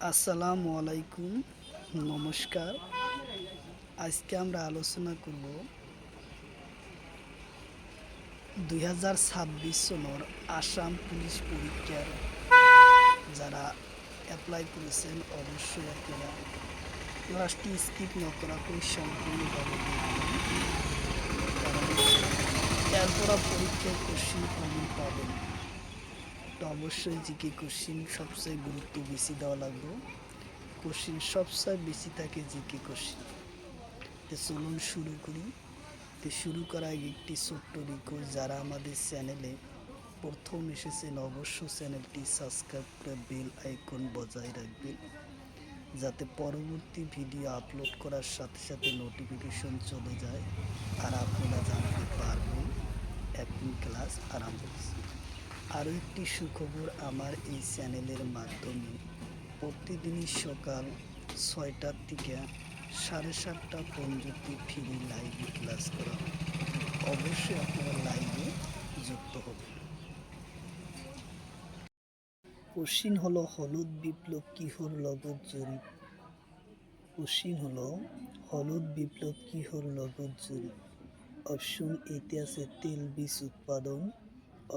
আসসালামু আলাইকুম, নমস্কার। আজকে আমরা আলোচনা করব 2026 সনের আসাম পুলিশ পরীক্ষার যারা অ্যাপ্লাই করেছেন অবশ্যই আপনারা ক্লাসটি স্কিপ না করা করে সম্পূর্ণভাবে দেখবেন, কারণ এরপর পরীক্ষায় কোশ্চিন কমন পাবেন। তো অবশ্যই জিকে কোশ্চিন সবচেয়ে গুরুত্ব বেশি দেওয়া লাগবে। কোশ্চিন সবচেয়ে বেশি থাকে জিকে কোশ্চিন। তো চলুন শুরু করি। তো শুরু করার আগে একটি ছোট্ট রিকোয়েস্ট, যারা আমাদের চ্যানেলে প্রথম এসেছেন অবশ্যই চ্যানেলটি সাবস্ক্রাইব করে বেল আইকন বজায় রাখবেন, যাতে পরবর্তী ভিডিও আপলোড করার সাথে সাথে নোটিফিকেশন চলে যায় আর আপনারা জানতে পারবেন এখন ক্লাস আরম্ভ হচ্ছে। আরও একটি সুখবর, আমার এই চ্যানেলের মাধ্যমে প্রতিদিনই সকাল 6টার থেকে 7:30 পর্যন্ত ফ্রি লাইভে ক্লাস করা হয়। অবশ্যই আপনারা লাইভে যুক্ত হবেন। কোশ্চিন হলো হলুদ বিপ্লব কিহর লগত জড়িত? কোশ্চিন হলো হলুদ বিপ্লব কিহর লগত জড়িত? অপশন এতে আছে তেল বীজ উৎপাদন,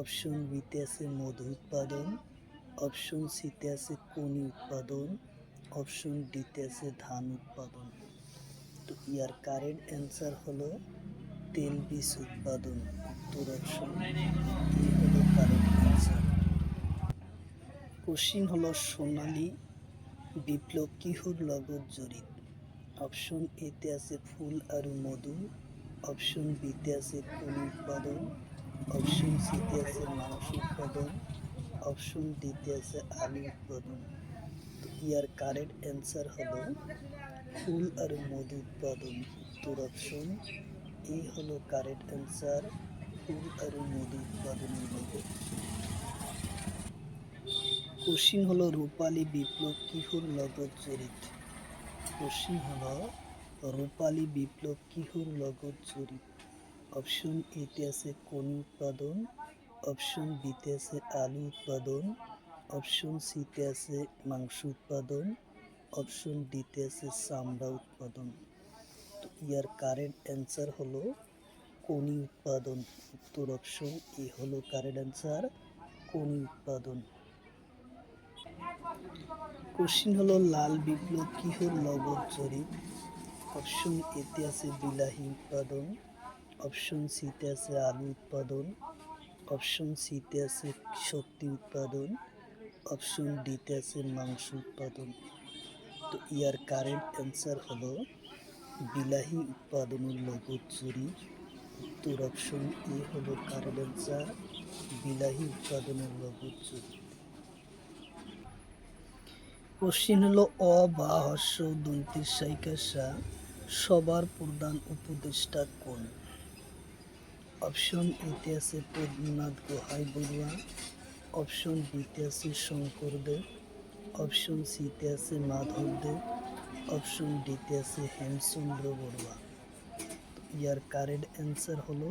অপশন বিতে আছে মধু উৎপাদন, অপশন সিতে আছে খনি উৎপাদন, অপশন ডিতে আছে ধান উৎপাদন। তো ইয়ার কারেক্ট অ্যান্সার হলো তেল বীজ উৎপাদন। উত্তর অপশন এ হলো কারেক্ট অ্যান্সার। কোশ্চিন হলো সোনালী বিপ্লব কিহর লগত জড়িত? অপশন এতে আছে ফুল আর মধু, অপশন বিতে আছে খনি উৎপাদন, অপশন সিতে আছে মাংস উৎপাদন, অপশন ডিতে আছে আলু উৎপাদন। তো ইয়ার কারেক্ট অ্যান্সার হলো ফুল আর মধু উৎপাদন। উত্তর অপশন এ হলো কারেক্ট অ্যান্সার, ফুল আর মধু উৎপাদনের লগত। কোশ্চিন হলো রূপালী বিপ্লব কিহর লগত জড়িত? কোশ্চিন হলো রূপালী বিপ্লব কিহর লগত জড়িত? অপশন এতে আছে খনি উৎপাদন, অপশন বিতে আছে আলু উৎপাদন, অপশন সিতে আছে মাংস উৎপাদন, অপশন ডিতে আছে চামড়া উৎপাদন। তো ইয়ার কারেক্ট অ্যান্সার হলো খনি উৎপাদন। উত্তর অপশন এ হলো কারেক্ট অ্যান্সার, খনি উৎপাদন। কোশ্চিন হলো লাল বিপ্লব কিহর লগত জড়িত? অপশন এতে আছে বিলাহী উৎপাদন, অপশন সিতে আছে আলু উৎপাদন, অপশন সিতে আছে শক্তি উৎপাদন, অপশন ডিতে আছে মাংস উৎপাদন। তো ইয়ার কারেক্ট অ্যান্সার হলো বিলাহী উৎপাদনের লগত জড়িত। উত্তর অপশন এ হলো কারেক্ট অ্যান্সার, বিলাহী উৎপাদনের লগত জড়িত। কোশ্চিন হলো অ বা হর্ষ দন্তের সাইকাসা সবার প্রধান উপদেষ্টা কোন? অপশন এতে আছে পদ্মনাথ গোহাই বড়ুয়া, অপশন বিতে আছে শঙ্করদেব, অপশন সিতে আছে মাধবদেব, অপশন ডিতে আছে হেমচন্দ্র বড়ুয়া। ইয়ার কারেক্ট অ্যান্সার হলো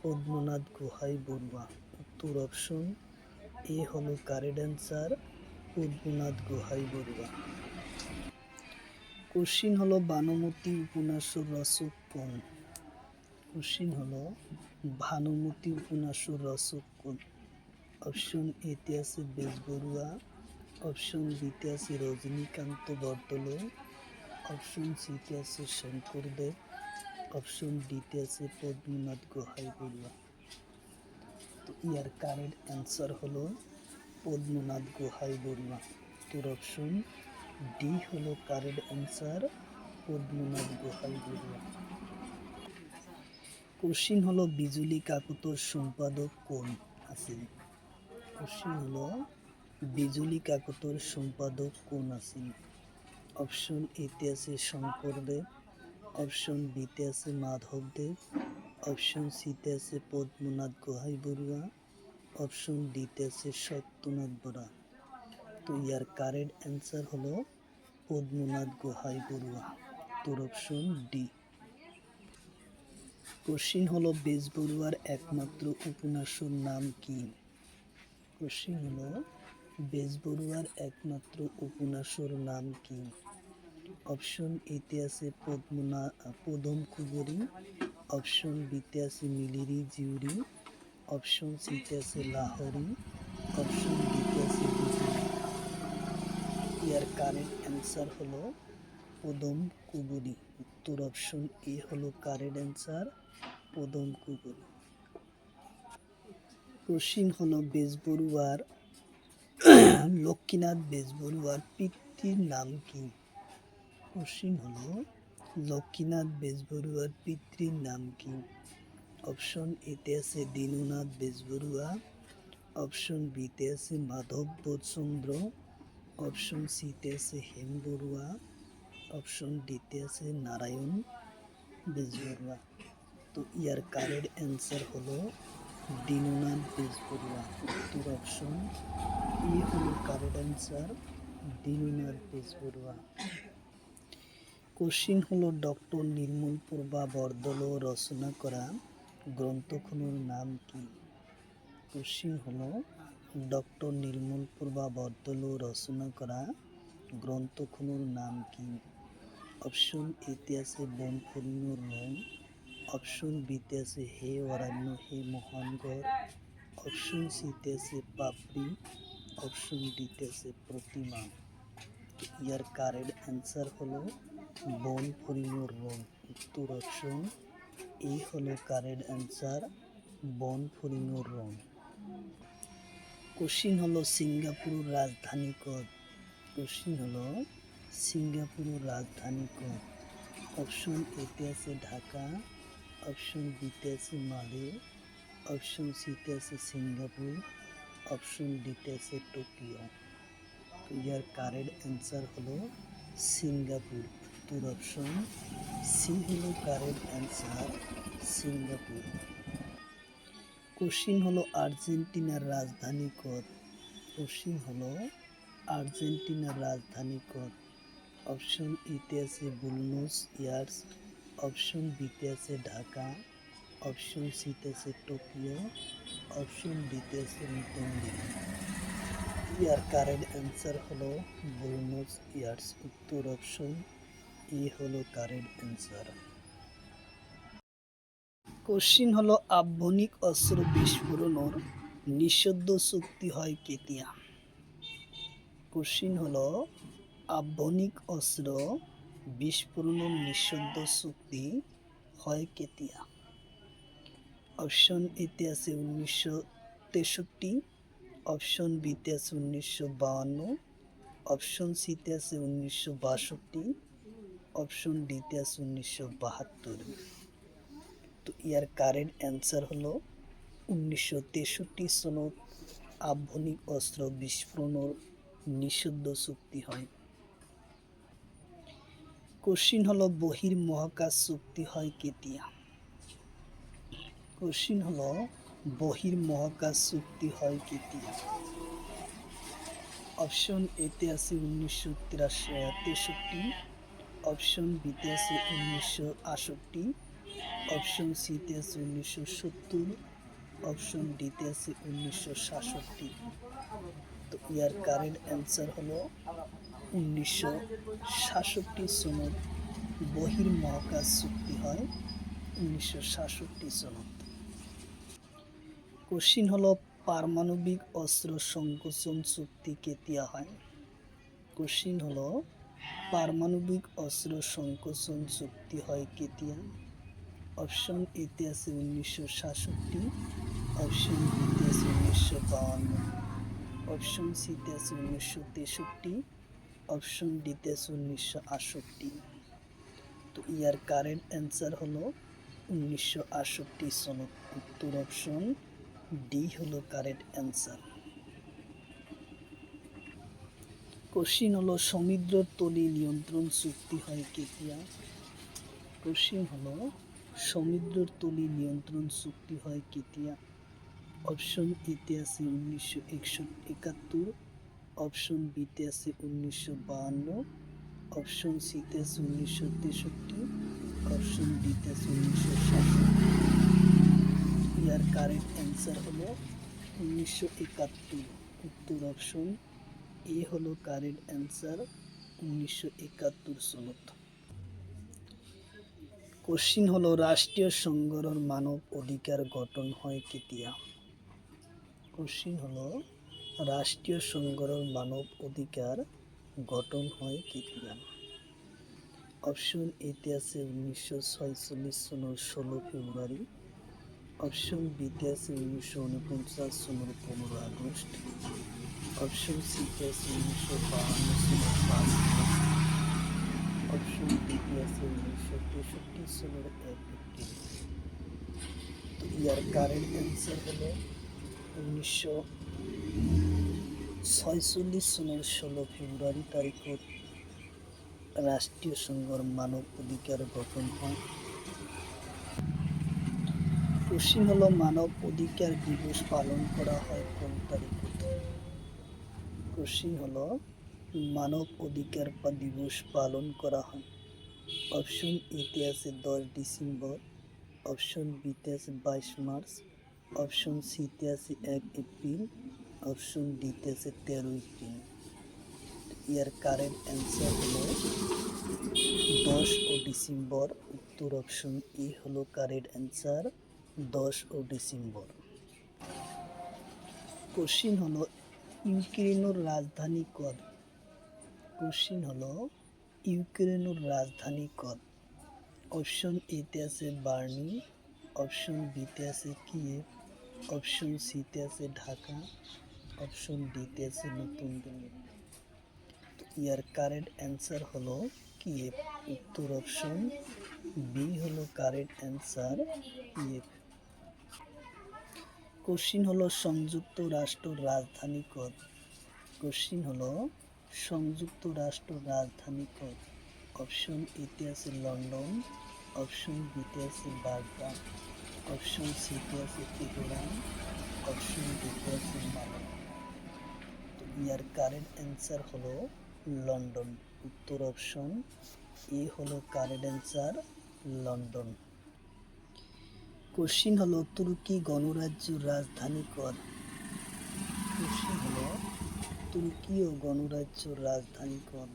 পদ্মনাথ গোহাই বড়ুয়া। উত্তর অপশন এ হলো correct answer, Padmanath Gohain Barua. Question হলো ভানুমতী উপন্যাসের রচক কোন? কোশ্চিন হলো ভানুমতী উপন্যাসের রচক কোন? অপশন এতে আছে বেজবরুয়া, অপশন বিতে আছে রজনীকান্ত বরদলৈ, অপশন সিতে আছে শঙ্করদেব, অপশন ডিতে আছে পদ্মনাথ গোহাই বড়ুয়া। তো ইয়ার কারেক্ট অ্যান্সার হলো পদ্মনাথ গোহাই বড়ুয়া। তোর অপশন ডি হলো correct answer, Padmanath Gohain Barua. Question হলো বিজুলি কাকতর সম্পাদক কোন আছেন? কোশ্চিন হলো বিজুলি কাকতর সম্পাদক কোন আছেন? অপশন এতে আছে শঙ্করদেব, অপশন বিতে আছে মাধবদেব, অপশন সিতে আছে পদ্মনাথ গোহাই বড়ুয়া, অপশন ডিতে আছে সত্যনাথ বরা। তো ইয়ার কারেক্ট অ্যান্সার হলো পদ্মনাথ গোহাই বড়ুয়া। তোর অপশন ডি। কোশ্চিন হলো বেজবরুয়ার একমাত্র উপন্যাসের নাম কি? কোশ্চিন হলো বেজবরুয়ার একমাত্র উপন্যাসের নাম কি? অপশন এতে আছে পদম কুবরী, অপশন বিতে আছে মিলিরি জিউরি, অপশন সিতে আছে লাহোরি, অপশন ডিতে আছে বিজুলি। ইয়ার কারেক্ট অ্যান্সার হলো পদম কুবরী। উত্তর অপশন এ হলো কারেক্ট অ্যান্সার, পদম কুবরী। কোশ্চিন হলো বেজবরুয়ার লক্ষ্মীনাথ বেজবরুয়ার পিতৃর নাম কি? কোশ্চিন হলো লক্ষ্মীনাথ বেজবরুয়ার পিতৃর নাম কি? অপশন এতে আছে দীননাথ বেজবরুয়া, অপশন বিতে আছে মাধব চন্দ্র, অপশন সিতে আছে হেম বড়ুয়া, অপশন ডিতে আছে নারায়ণ বেজবরুয়া। তো ইয়ার কারেক্ট অ্যান্সার হলো দীননাথ বেজবরুয়া। উত্তর অপশন ই হলো correct answer, Dinanath Bezbaruah. Question হলো ডক্টর নির্মল প্রভা বরদল রচনা করা গ্রন্থগুলোর নাম কি? কোশ্চিন হলো ডক্টর নির্মল প্রভা বরদল রচনা করা গ্রন্থগুলোর নাম কি? অপশন এতে আছে বন ফড়িংয়ের রং, অপশন বিতে আছে হে অরণ্য হে মহানগর, অপশন সিতে আছে পাপড়ি, অপশন ডিতে আছে প্রতিমা। ইয়ার কারেক্ট অ্যান্সার হলো বন ফড়িংয়ের রং। উত্তর অপশন এ হলো কারেক্ট অ্যান্সার, বন ফড়িংয়ের রং। কোশ্চিন হলো সিঙ্গাপুরের রাজধানী কদ? কোশ্চিন হলো সিঙ্গাপুরের রাজধানী কদ? অপশন এতে আছে ঢাকা, অপশন বিতে আছে মালে, অপশন সিতে আছে সিঙ্গাপুর, অপশন ডিতে আছে টোকিও। ইয়ার কারেক্ট অ্যান্সার হলো সিঙ্গাপুর। উত্তর অপশন সি হলো কারেক্ট অ্যান্সার, সিঙ্গাপুর। কোশ্চিন হলো আর্জেন্টিনার রাজধানী কদ? কোশ্চিন হলো আর্জেন্টিনার রাজধানী কদ? অপশন ইতে আছে বুলনোস ইয়ার্স, অপশন বিতে আছে ঢাকা, অপশন সিতে আছে টোকিও, অপশন ডিতে আছে নতুন ইয়ার কারেক্ট অ্যান্সার হলো বুলনোস ইয়ার্স। উত্তর অপশন এ হলো কারেক্ট অ্যান্সার। কোশ্চিন হলো আভ্যন্তরিক অস্ত্র বিস্ফোরণের নিষিদ্ধ চুক্তি হয় কেতিয়া? কোশ্চিন হলো আভ্যন্তরিক অস্ত্র বিস্ফোরণের নিষিদ্ধ চুক্তি হয় কেতিয়া? অপশন এতে আছে 1963, অপশন বিতে আছে 1952, অপশন সিতে আছে 1962, অপশন ডিতে আছে 1972। তো ইয়ার কারেক্ট অ্যান্সার হলো 1963 সনত আভ্যন্তরিক অস্ত্র বিস্ফোরণের নিষিদ্ধ চুক্তি হয়। কোশ্চিন হলো বহির্মহাকাশ চুক্তি হয় কেতিয়া? কোশ্চিন হলো বহির্মহাকাশ চুক্তি হয় কেতিয়া? অপশন এতে আছে 1963, অপশন বিতে আছে 1968, অপশন সিতে আছে 1970, অপশন ডিতে আছে 1967। তো ইয়ার কারেক্ট অ্যান্সার হলো 1967 সনত বহির্মহাকাশ চুক্তি হয় 1967 সনত। কোশ্চিন হলো পারমাণবিক অস্ত্র সংকোচন চুক্তি কেতিয়া হয়? কোশ্চিন হলো পারমাণবিক অস্ত্র সংকোচন চুক্তি হয় কেতিয়া? অপশন এতে আছে 1967, অপশন বিতে আছে 1952, অপশন সিতে আছে 1963, অপশন ডিতে আছে 1968। তো ইয়ার কারেক্ট অ্যান্সার হলো 1968 সনত। উত্তর অপশন ডি হলো কারেক্ট অ্যান্সার। কোশ্চিন হলো সমুদ্র তলি নিয়ন্ত্রণ চুক্তি হয় কেতিয়া? কোশ্চিন হলো সমুদ্র তলি নিয়ন্ত্রণ চুক্তি হয় কেতিয়া? অপশন এতে আছে 1971, অপশন বিতে আছে 1952, অপশন সিতে আছে 1963, অপশন ডিতে আছে 1967। ইয়ার কারেক্ট অ্যান্সার হলো 1971। উত্তর অপশন এ হলো কারেক্ট অ্যান্সার, 1971 সনত। কোশ্চিন হলো রাষ্ট্রীয় সংঘর মানব অধিকার গঠন হয় কেতিয়া। কোশ্চিন হলো রাষ্ট্রীয় সংঘর মানব অধিকার গঠন হয় কেতিয়া। অপশন এতে আছে 1946 সনের 16 ফেব্রুয়ারি, অপশন বিতে আছে 1949 সনের 15 আগস্ট, অপশন সিতে আছে 1952 সনের 5 আগস্ট, অপশন ডিতে আছে 1963 সনের 1 এপ্রিল। তো ইয়ার কারেন্ট অ্যান্সার হলো 1946 সনের 16 ফেব্রুয়ারি তারিখত রাষ্ট্রীয় সংঘর মানব অধিকার গঠন হয়। কোশ্চিন হলো মানব অধিকার দিবস পালন করা হয় কোন তারিখত। কোশ্চিন হলো মানব অধিকার দিবস পালন করা হয়। অপশন এতে আছে 10 ডিসেম্বর, অপশন বিতে আছে 22 মার্চ, অপশন সিতে আছে 1 এপ্রিল, অপশন ডিতে আছে 13 এপ্রিল। ইয়ার কারেন্ট অ্যান্সার হলো 10 ডিসেম্বর, উত্তর অপশন এ হলো কারেক্ট অ্যান্সার, 10 ডিসেম্বর। কোশ্চিন হলো ইউক্রেনের রাজধানী কদ। কোশ্চিন হলো ইউক্রেনের রাজধানী কদ। অপশন এতে আছে বার্লিন, অপশন বিতে আছে কিয়েভ, অপশন সিতে আছে ঢাকা, অপশন ডিতে আছে নতুন দিল্লি। ইয়ার কারেক্ট অ্যান্সার হলো কিয়েভ, উত্তর অপশন বি হলো কারেক্ট অ্যান্সার, কিয়েভ। কোশ্চিন হলো সংযুক্ত রাষ্ট্রের রাজধানী কদ। কোশ্চিন হলো সংযুক্ত রাষ্ট্রের রাজধানী কদ। অপশন এতে আছে লন্ডন, অপশন বিতে আছে বাগদাদ, অপশন সিতে আছে তেহরান, অপশন ডিতে আছে মালে। তো ইয়ার কারেন্ট অ্যান্সার হলো লন্ডন, উত্তর অপশন এ হলো কারেন্ট অ্যান্সার, লন্ডন। কোশ্চিন হলো তুর্কি গণরাজ্যের রাজধানী কদ। কোশ্চিন হলো তুর্কীয় গণরাজ্যের রাজধানী কদ।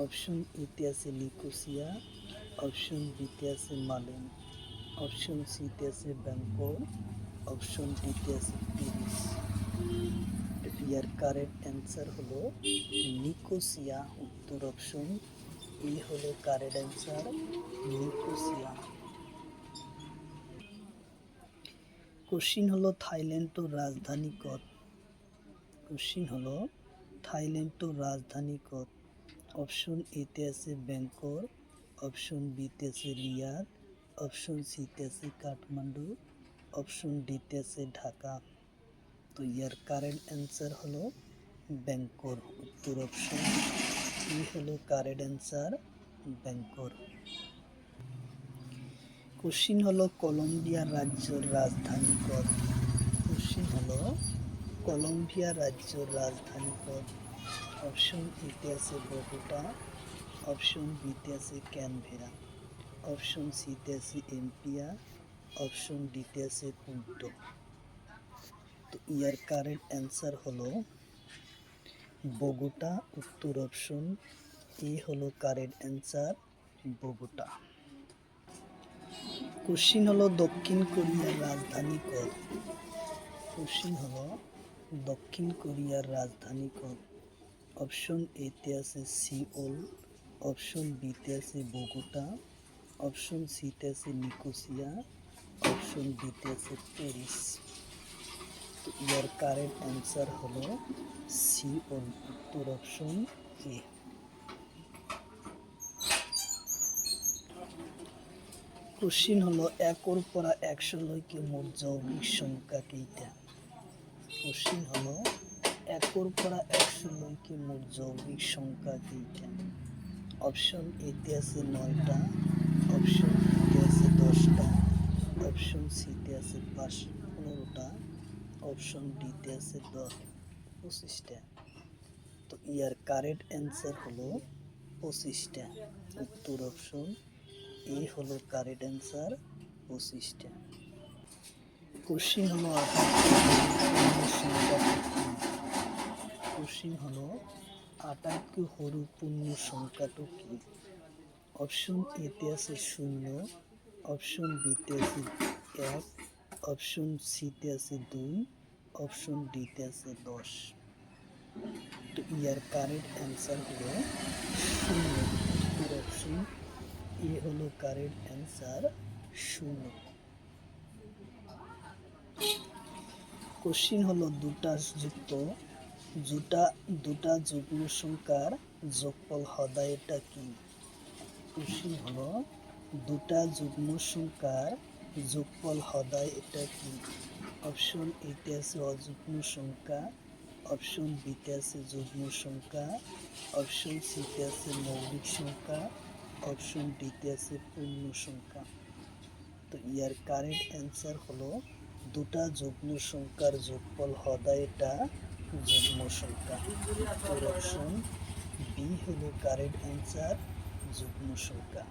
অপশন এতে আছে নিকোসিয়া, অপশন বিতে আছে মালেন, অপশন সিতে আছে ব্যাংকক, অপশন ডিতে আছে প্যারিস। ইয়ার কারেক্ট অ্যান্সার হলো নিকোসিয়া, উত্তর অপশন এ হলো কারেক্ট অ্যান্সার, নিকোসিয়া। কোশ্চিন হলো থাইল্যান্ডের রাজধানী কদ। কোশ্চিন হলো থাইল্যান্ডের রাজধানী কদ। অপশন এতে আছে ব্যাংকক, অপশন বিতে আছে রিয়াদ, অপশন সিতে আছে কাঠমান্ডু, অপশন ডিতে আছে ঢাকা। তো ইয়ার কারেন্ট অ্যান্সার হলো ব্যাংকক, উত্তর অপশন ই হলো কারেন্ট অ্যান্সার, ব্যাংকক। কোশ্চিন হলো কলম্বিয়া রাজ্যের রাজধানী কদ। কোশ্চিন হলো কলম্বিয়া রাজ্যের রাজধানী কদ। অপশন এতে আছে বগুটা, অপশন বিতে আছে ক্যানবেরা, অপশন সিতে আছে এমপিয়া, অপশন ডিতে আছে কুইটো। তো ইয়ার কারেক্ট অ্যান্সার হলো বগুটা, উত্তর অপশন এ হলো কারেক্ট অ্যান্সার, বগুটা। কোশ্চিন হলো দক্ষিণ কোরিয়ার রাজধানী কদ। কোশ্চিন হলো দক্ষিণ কোরিয়ার রাজধানী কদ। অপশন এতে আছে সিওল, অপশন বিতে আছে বগুটা, অপশন সিতে আছে নিকোসিয়া, অপশন ডিতে আছে প্যারিস। তো ইয়ার কারেক্ট অ্যান্সার হলো সিওল, উত্তর অপশন এ। কোশ্চিন হলো একর পরা 100 লইকে মোট যৌগিক সংখ্যা কেইটা। কোশ্চিন হলো একর পরা 100 লইকে মোট যৌগিক সংখ্যা কেইটা। অপশন এতে আছে 9টা, অপশন বিতে আছে 10টা, অপশন সিতে আছে 15টা, অপশন ডিতে আছে 25টা। তো ইয়ার কারেক্ট অ্যান্সার হলো 25টা, উত্তর অপশন এ হলো কারেক্ট অ্যান্সার, 25টা। কোশ্চিন হলো সংখ্যা কোশ্চিন হলো আটাইতকৈ সৰু পূর্ণ সংখ্যাটো কি? অপশন এতে আছে 0, অপশন বিতে আছে 1, অপশন সিতে আছে 2, অপশন ডিতে আছে 10। তো ইয়ার কারেক্ট অ্যান্সার হলো 0। উত্তর অপশন এ হলো কারেক্ট অ্যান্সার 0। কোশ্চিন হলো দুটা যুগ্ম সংখ্যার যোগফল সদায় এটা কি? কোশ্চিন হলো দুটা যুগ্ম সংখ্যার যোগফল সদায় এটা কি? অপশন এতে আছে অযুগ্ম সংখ্যা, অপশন বিতে আছে যুগ্ম সংখ্যা, অপশন সিতে আছে মৌলিক সংখ্যা, অপশন ডিতে আছে পূর্ণ সংখ্যা। তো ইয়ার কারেক্ট অ্যান্সার হলো দুটা যুগ্ম সংখ্যার যোগফল সদায় এটা যুগ্ম সংখ্যা। উত্তর অপশন বি হলো কারেক্ট অ্যান্সার, যুগ্ম সংখ্যা।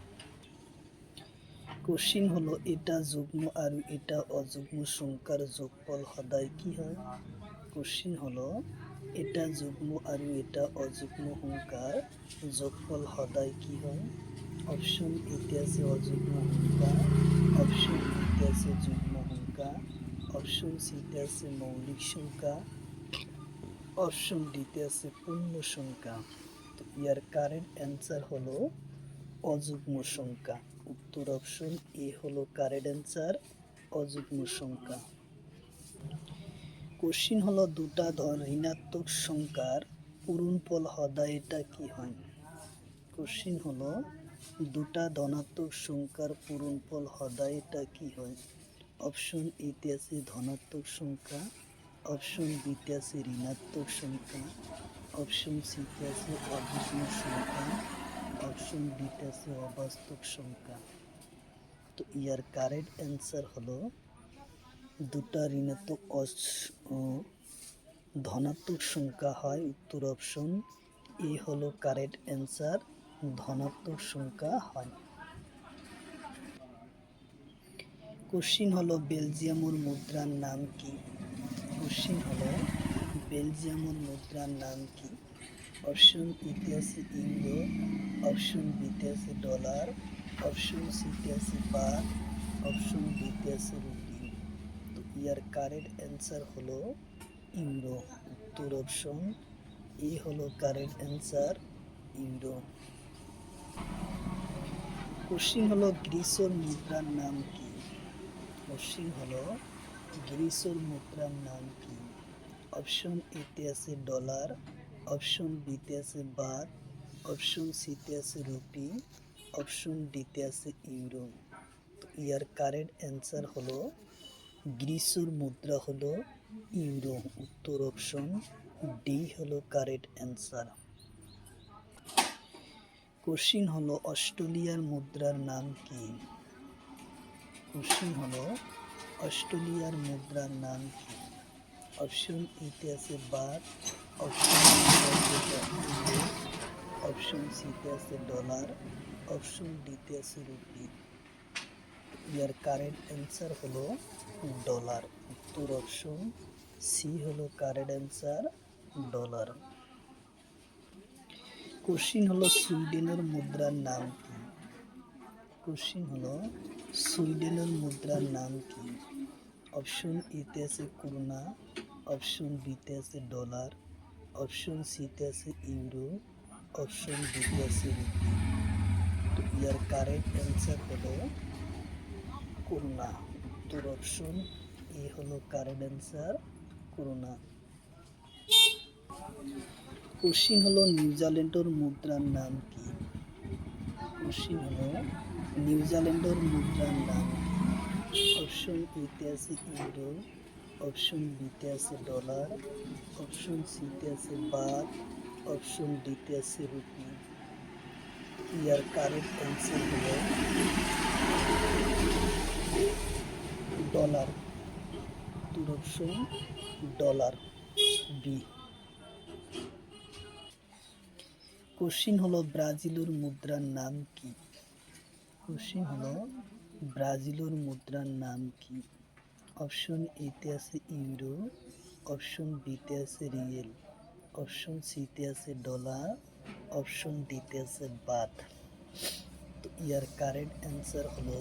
কোশ্চিন হলো এটা যুগ্ম আর এটা অযুগ্ম সংখ্যার যোগফল সদায় কি হয়? কোশ্চিন হলো এটা যুগ্ম আর এটা অযুগ্ম সংখ্যার যোগফল সদায় কি হয়? অপশন এতে আছে অযুগ্ম সংখ্যা, অপশন বিতে আছে যুগ্ম সংখ্যা, অপশন সিতে আছে মৌলিক সংখ্যা, অপশন ডিতে আছে পূর্ণ সংখ্যা। তো ইয়ার কারেক্ট অ্যান্সার হলো অযুগ্ম সংখ্যা। উত্তর অপশন এ হলো কারেক্ট অ্যান্সার, অযুগ্ম সংখ্যা। কোশ্চিন হলো দুটা ঋণাত্মক সংখ্যার পূরণফল সদায় এটা কি হয়? কোশ্চিন হলো দুটা ধনাত্মক সংখ্যার পূরণফল সদায় এটা কি হয়? অপশন এতে আছে ধনাত্মক সংখ্যা, অপশন বিতে আছে ঋণাত্মক সংখ্যা, অপশন সিতে আছে অযুগ্ম সংখ্যা, অপশন ডিতে আছে অবাস্তব সংখ্যা। তো ইয়ার কারেক্ট অ্যান্সার হলো দুটা ঋণাত্মক ধনাত্মক সংখ্যা হয়। উত্তর অপশন এ হলো কারেক্ট অ্যান্সার, ধনাত্মক সংখ্যা হয়। কোশ্চিন হলো বেলজিয়ামের মুদ্রার নাম কি? কোশ্চিন হলো বেলজিয়ামের মুদ্রার নাম কি? অপশন এতে আছে ইউরো, অপশন বিতে আছে ডলার, অপশন সিতে আছে বাত, অপশন ডিতে আছে রুপি। তো ইয়ার কারেক্ট অ্যান্সার হলো ইউরো। উত্তর অপশন এ হলো কারেক্ট অ্যান্সার, ইউরো। কোশ্চিন হলো গ্রিসের মুদ্রার নাম কি? কোশ্চিন হলো গ্রিসের মুদ্রার নাম কি? অপশন এতে আছে ডলার, অপশন বিতে আছে বাত, অপশন সিতে আছে রুপি, অপশন ডিতে আছে ইউরো। তো ইয়ার কারেক্ট অ্যান্সার হলো গ্রিসের মুদ্রা হলো ইউরো। উত্তর অপশন ডি হলো কারেক্ট অ্যান্সার। কোশ্চিন হলো অস্ট্রেলিয়ার মুদ্রার নাম কি? কোশ্চিন হলো অস্ট্রেলিয়ার মুদ্রার নাম কি? অপশন এতে আছে বাত, অপশন অপশন সিতে আছে ডলার, অপশন ডিতে আছে রুপি। ইয়ার কারেক্ট অ্যান্সার হলো ডলার। উত্তর অপশন সি হলো কারেক্ট অ্যান্সার, ডলার। কোশ্চিন হলো সুইডেনের মুদ্রার নাম কি? কোশ্চিন হলো সুইডেনের মুদ্রার নাম কি? অপশন এতে আছে করোনা, অপশন বিতে আছে ডলার, অপশন সিতে আছে ইউরো, অপশন ডিতে আছে রুপি। তো ইয়ার কারেক্ট অ্যান্সার হলো করোনা। উত্তর অপশন এ হলো কারেক্ট অ্যান্সার, করোনা। কোশ্চিন হলো নিউজিল্যান্ডের মুদ্রার নাম কি? কোশ্চিন হলো নিউজিল্যান্ডের মুদ্রার নাম কি? অপশন এতে আছে ইউরো, অপশন বিতে আছে ডলার, অপশন সিতে আছে বাত, অপশন ডিতে আছে রুপি। ইয়ার কারেক্ট অ্যান্সার হলো ডলার। উত্তর অপশন ডলার, বি। কোশ্চিন হলো ব্রাজিলের মুদ্রার নাম কি? কোশ্চিন হলো ব্রাজিলের মুদ্রার নাম কি? অপশন এতে আছে ইউরো, অপশন বিতে আছে রিয়েল, অপশন সিতে আছে ডলার, অপশন ডিতে আছে বাত। তো ইয়ার কারেক্ট অ্যান্সার হলো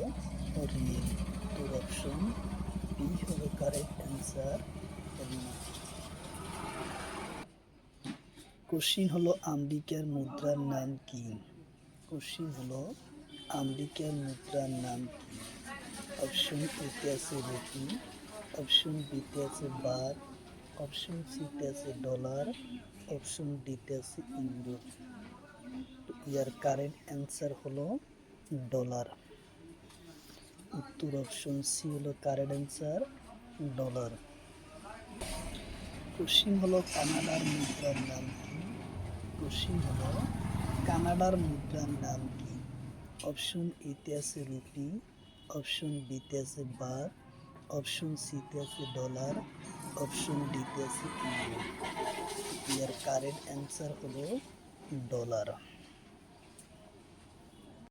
রিল। তোর অপশন বি হলো কারেক্ট অ্যান্সার, রিল। কোশ্চিন হলো আমেরিকার মুদ্রার নাম কি? কোশ্চিন হলো আমেরিকার মুদ্রার নাম কি? অপশন এতে আছে রুপি, অপশন বিতে আছে বাত, অপশন সিতে আছে ডলার, অপশন ডিতে আছে ইউরো। তো ইয়ার কারেক্ট অ্যান্সার হলো ডলার। উত্তর অপশন সি হলো কারেক্ট অ্যান্সার, ডলার। কোশ্চিন হলো কানাডার মুদ্রার নাম কি? কোশ্চিন হলো কানাডার মুদ্রার নাম কি? অপশন এতে আছে রুপি, অপশন বিতে আছে বাত, অপশন সিতে আছে ডলার, অপশন ডিতে আছে ইউরো। ইয়ার কারেক্ট অ্যান্সার হলো ডলার।